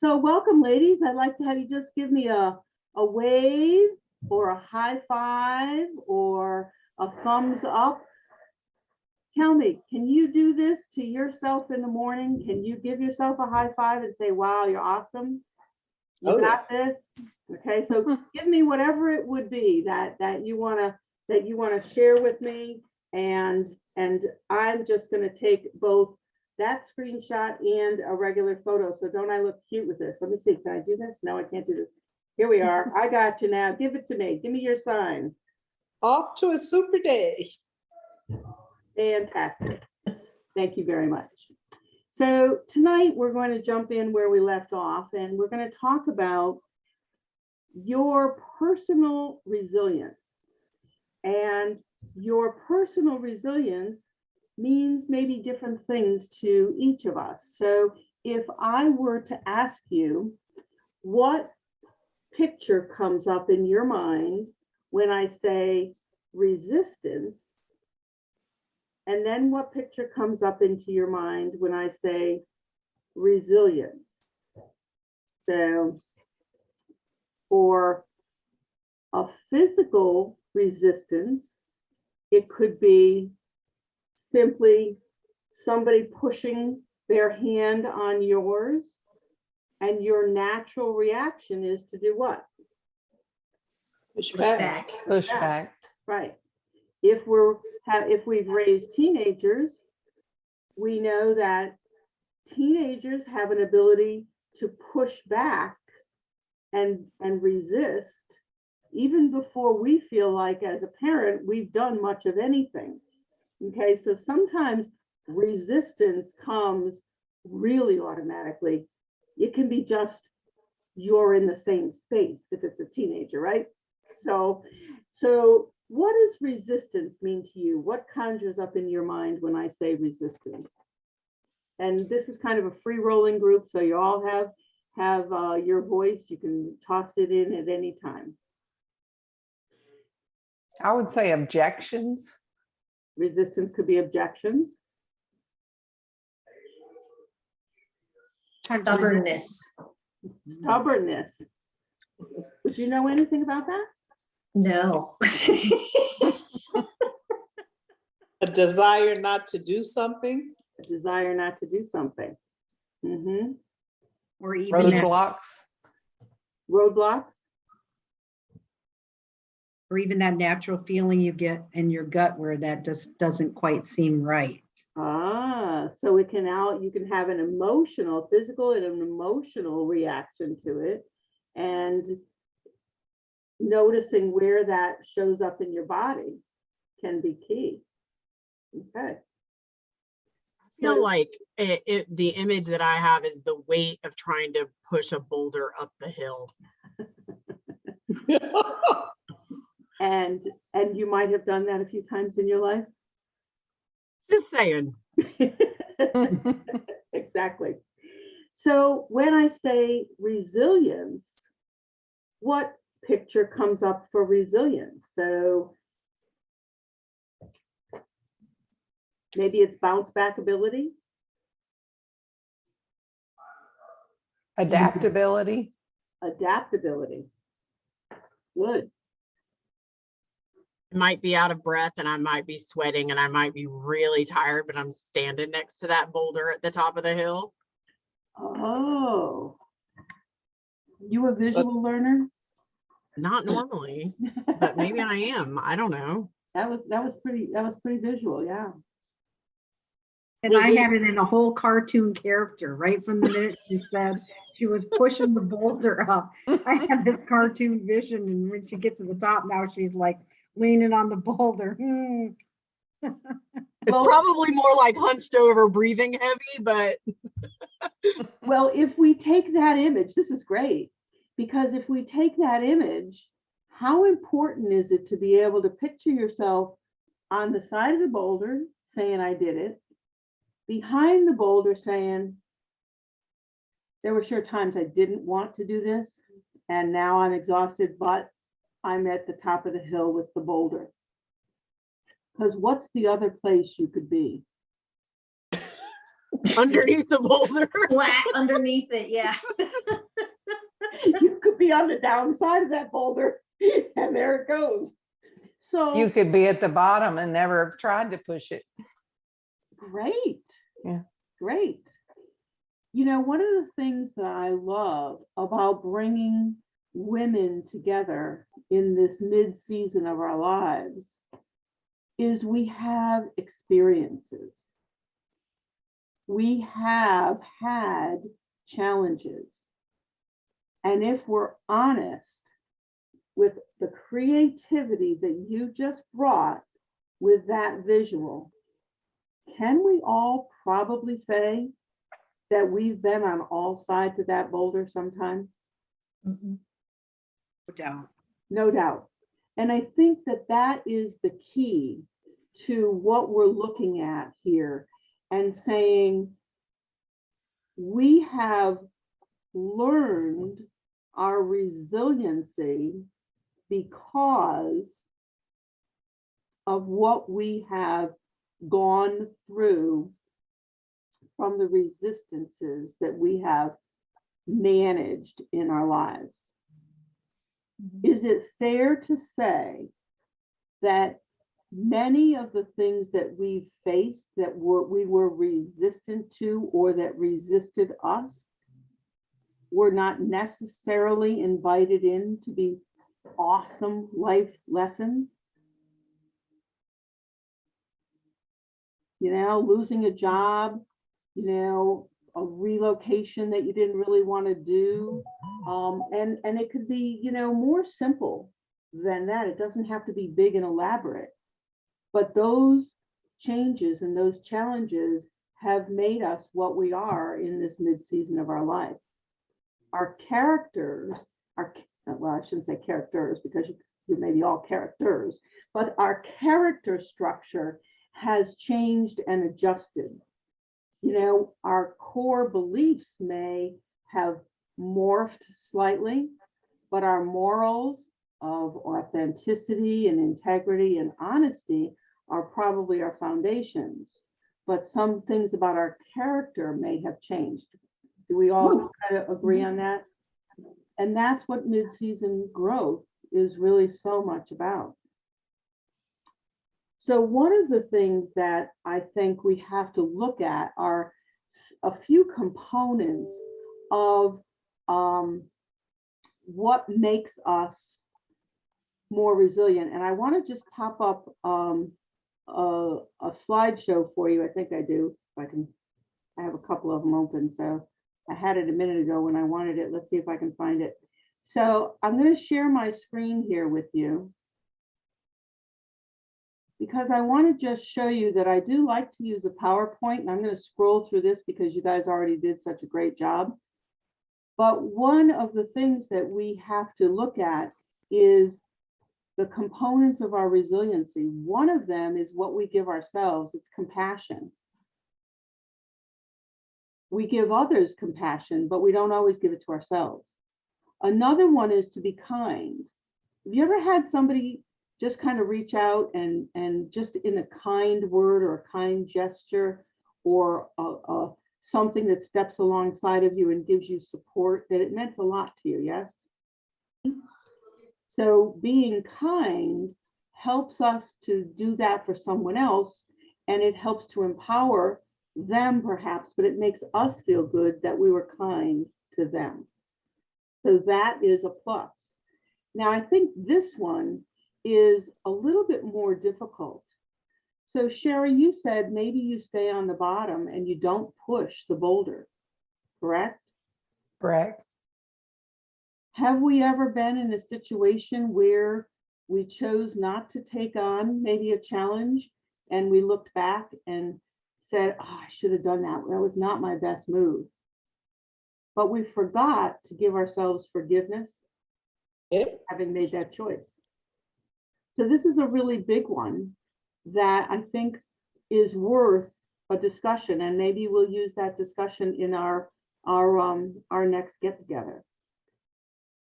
So welcome, ladies. I'd like to have you just give me a wave or a high five or a thumbs up. Tell me, can you do this to yourself in the morning? Can you give yourself a high five and say, wow, you're awesome? You got this? Okay, so give me whatever it would be that you wanna share with me, and I'm just gonna take both that screenshot and a regular photo. So don't I look cute with this? Let me see. Can I do this? No, I can't do this. Here we are. I got you now. Give it to me. Give me your sign. Off to a super day. Fantastic. Thank you very much. So tonight we're going to jump in where we left off, and we're going to talk about your personal resilience. And your personal resilience means maybe different things to each of us. So if I were to ask you, what picture comes up in your mind when I say resistance? And then what picture comes up into your mind when I say resilience? So for a physical resistance, it could be simply somebody pushing their hand on yours, and your natural reaction is to do what? Push back. Push back. Right. If we've raised teenagers, we know that teenagers have an ability to push back and resist even before we feel like, as a parent, we've done much of anything. Okay, so sometimes resistance comes really automatically. It can be just you're in the same space if it's a teenager, right? So what does resistance mean to you? What conjures up in your mind when I say resistance? And this is kind of a free rolling group, so you all have your voice. You can toss it in at any time. I would say objections. Resistance could be objections. Stubbornness. Stubbornness. Would you know anything about that? No. A desire not to do something. A desire not to do something. Mm-hmm. Or even that, Roadblocks. Roadblocks. or even that natural feeling you get in your gut where that just doesn't quite seem right. So you can have an emotional, physical and an emotional reaction to it, and noticing where that shows up in your body can be key. Okay. I feel like the image that I have is the weight of trying to push a boulder up the hill. And you might have done that a few times in your life. Just saying. Exactly. So when I say resilience, what picture comes up for resilience? So maybe it's bounce back ability. Adaptability. Adaptability. Good. I might be out of breath and I might be sweating and I might be really tired, but I'm standing next to that boulder at the top of the hill. Oh, you a visual learner? Not normally, but maybe I am. I don't know. That was pretty visual, yeah. And I had it in a whole cartoon character right from the minute she said she was pushing the boulder up. I had this cartoon vision, and when she gets to the top, now she's like leaning on the boulder. It's Well, probably more like hunched over, breathing heavy, but well, if we take that image, this is great, because if we take that image, how important is it to be able to picture yourself on the side of the boulder saying, I did it, behind the boulder saying, there were sure times I didn't want to do this, and now I'm exhausted, but I'm at the top of the hill with the boulder. Because what's the other place you could be? underneath the boulder. Flat underneath it, yeah. be on the downside of that boulder and there it goes. So You could be at the bottom and never have tried to push it. great. Yeah. Great. You know, one of the things that I love about bringing women together in this mid-season of our lives is we have experiences. We have had challenges. And if we're honest with the creativity that you just brought with that visual, can we all probably say that we've been on all sides of that boulder sometime? No doubt. No doubt. And I think that that is the key to what we're looking at here and saying we have learned our resiliency because of what we have gone through from the resistances that we have managed in our lives. Is it fair to say that many of the things that we've faced that we were resistant to or that resisted us were not necessarily invited in to be awesome life lessons? You know, losing a job, you know, a relocation that you didn't really want to do. And it could be, you know, more simple than that. It doesn't have to be big and elaborate. But those changes and those challenges have made us what we are in this mid-season of our life. Our characters, well, I shouldn't say characters because you may be all characters, but our character structure has changed and adjusted. You know, our core beliefs may have morphed slightly, but our morals of authenticity and integrity and honesty are probably our foundations. But some things about our character may have changed. Do we all kind of agree on that? And that's what mid-season growth is really so much about. So one of the things that I think we have to look at are a few components of what makes us more resilient. And I want to just pop up a slideshow for you. I think I do. If I have a couple of them open. So I had it a minute ago when I wanted it. Let's see if I can find it. So I'm going to share my screen here with you, because I want to just show you that I do like to use a PowerPoint, and I'm going to scroll through this because you guys already did such a great job. But one of the things that we have to look at is the components of our resiliency. One of them is what we give ourselves. It's compassion. We give others compassion, but we don't always give it to ourselves. Another one is to be kind. Have you ever had somebody just kind of reach out and just in a kind word or a kind gesture or something that steps alongside of you and gives you support, that it meant a lot to you, yes? So being kind helps us to do that for someone else, and it helps to empower them perhaps, but it makes us feel good that we were kind to them. So that is a plus. Now, I think this one is a little bit more difficult. So Sherry, you said maybe you stay on the bottom and you don't push the boulder, correct? Correct. Have we ever been in a situation where we chose not to take on maybe a challenge and we looked back and said, oh, I should have done that. That was not my best move. But we forgot to give ourselves forgiveness, having made that choice. So this is a really big one that I think is worth a discussion, and maybe we'll use that discussion in our next get together.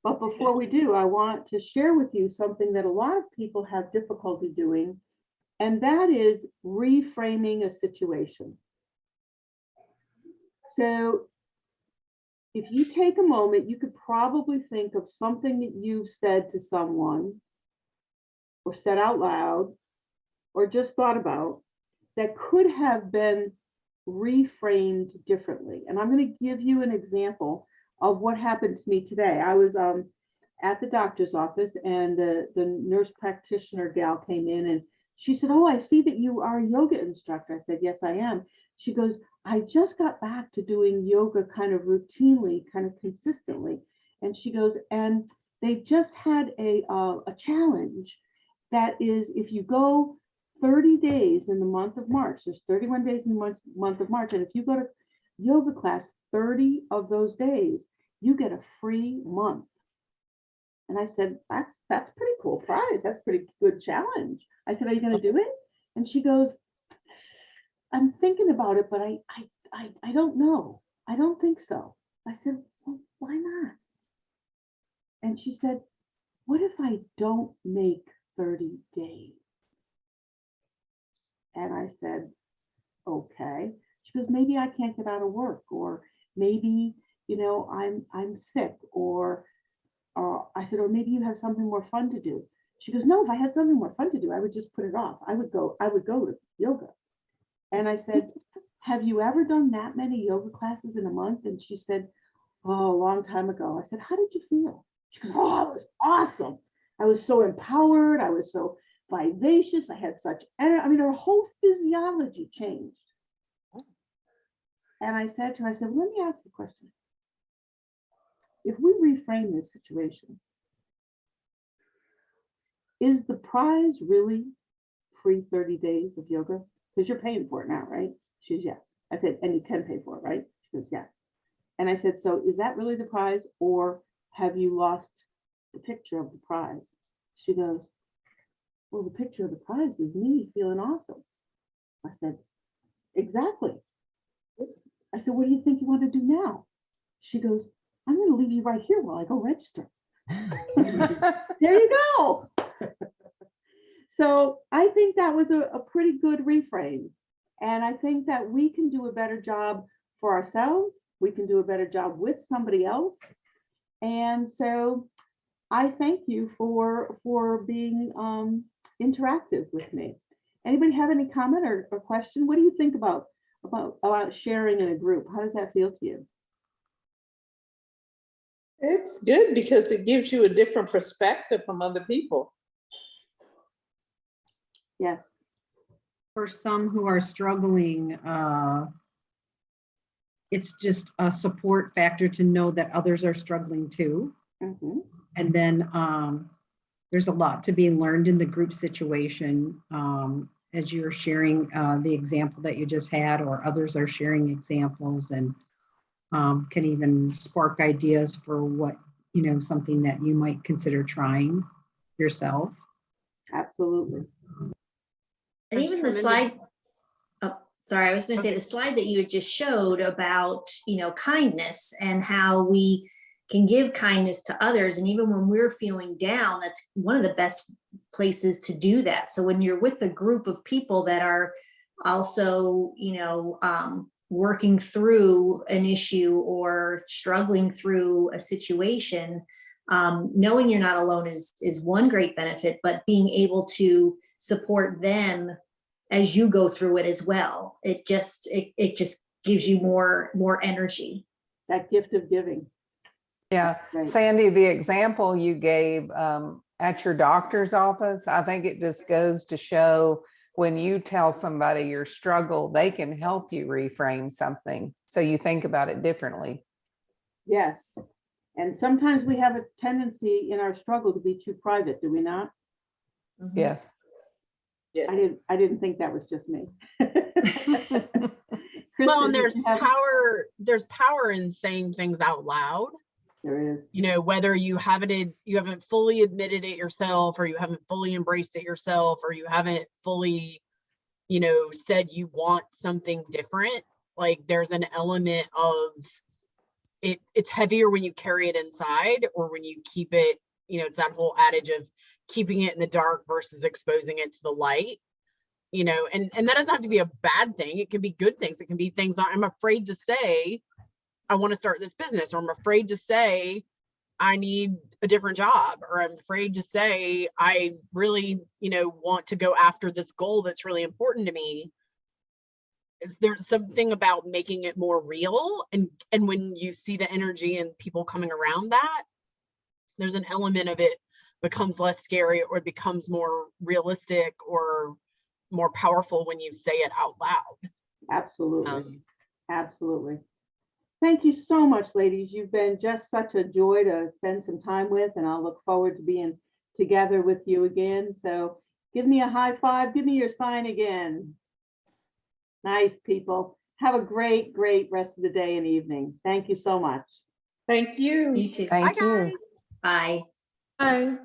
But before we do, I want to share with you something that a lot of people have difficulty doing, and that is reframing a situation. So if you take a moment, you could probably think of something that you've said to someone or said out loud or just thought about that could have been reframed differently. And I'm going to give you an example of what happened to me today. I was at the doctor's office, and the nurse practitioner gal came in, and she said, "Oh, I see that you are a yoga instructor." I said, "Yes, I am." She goes, "I just got back to doing yoga kind of routinely, kind of consistently." And she goes, "And they just had a challenge that is, if you go 30 days in the month of March, there's 31 days in the month of March, and if you go to yoga class 30 of those days, you get a free month." And I said, that's pretty cool prize. That's pretty good challenge. I said, "Are you going to do it?" And she goes, "I'm thinking about it, but I don't know. I don't think so." I said, "Well, why not?" And she said, "What if I don't make 30 days?" And I said, "Okay." She goes, "Maybe I can't get out of work, or maybe, I'm sick, or I said, "Or maybe you have something more fun to do." She goes, "No, if I had something more fun to do, I would just put it off. I would go to yoga." And I said, "Have you ever done that many yoga classes in a month?" And she said, "Oh, a long time ago." I said, "How did you feel?" She goes, "Oh, it was awesome. I was so empowered. I was so vivacious. I had such energy. I mean, her whole physiology changed." And I said to her, "Well, let me ask you a question. If we reframe this situation, is the prize really free 30 days of yoga? Because you're paying for it now, right?" She goes, "Yeah." I said, "And you can pay for it, right?" She goes, "Yeah." And I said, "So is that really the prize, or have you lost the picture of the prize?" She goes, "Well, the picture of the prize is me feeling awesome." I said, "Exactly." I said, "What do you think you want to do now?" She goes, "I'm going to leave you right here while I go register." There you go. So I think that was a pretty good reframe. And I think that we can do a better job for ourselves. We can do a better job with somebody else. And so I thank you for being interactive with me. Anybody have any comment or question? What do you think about sharing in a group? How does that feel to you? It's good because it gives you a different perspective from other people. Yes. For some who are struggling, it's just a support factor to know that others are struggling too. Mm-hmm. And then there's a lot to be learned in the group situation. As you're sharing the example that you just had, or others are sharing examples, and can even spark ideas for what, something that you might consider trying yourself. Absolutely. And There's even the tremendous- slide, oh, sorry, I was going to say Okay. the slide that you had just showed about, kindness and how we can give kindness to others. And even when we're feeling down, that's one of the best places to do that. So when you're with a group of people that are also, working through an issue or struggling through a situation, knowing you're not alone is one great benefit, but being able to support them as you go through it as well. It just gives you more energy. That gift of giving. Yeah, Right. Sandy, the example you gave at your doctor's office, I think it just goes to show when you tell somebody your struggle, they can help you reframe something so you think about it differently. Yes. And sometimes we have a tendency in our struggle to be too private, do we not? Yes. Yes. I didn't think that was just me. Well, and Kristen, there's power in saying things out loud. there is. Whether you haven't fully admitted it yourself, or you haven't fully embraced it yourself, or you haven't fully, said you want something different. Like there's an element of it's heavier when you carry it inside, or when you keep it, it's that whole adage of keeping it in the dark versus exposing it to the light. And that doesn't have to be a bad thing. It can be good things. It can be things I'm afraid to say. I want to start this business, or I'm afraid to say I need a different job, or I'm afraid to say I really, want to go after this goal that's really important to me. There's something about making it more real, and when you see the energy and people coming around that, there's an element of it becomes less scary, or it becomes more realistic or more powerful when you say it out loud. Absolutely. Absolutely. Thank you so much, ladies. You've been just such a joy to spend some time with, and I'll look forward to being together with you again. So give me a high five. Give me your sign again. Nice, people. Have a great, great rest of the day and evening. Thank you so much. Thank you. You too. Thank Bye, you. guys. Bye. Bye.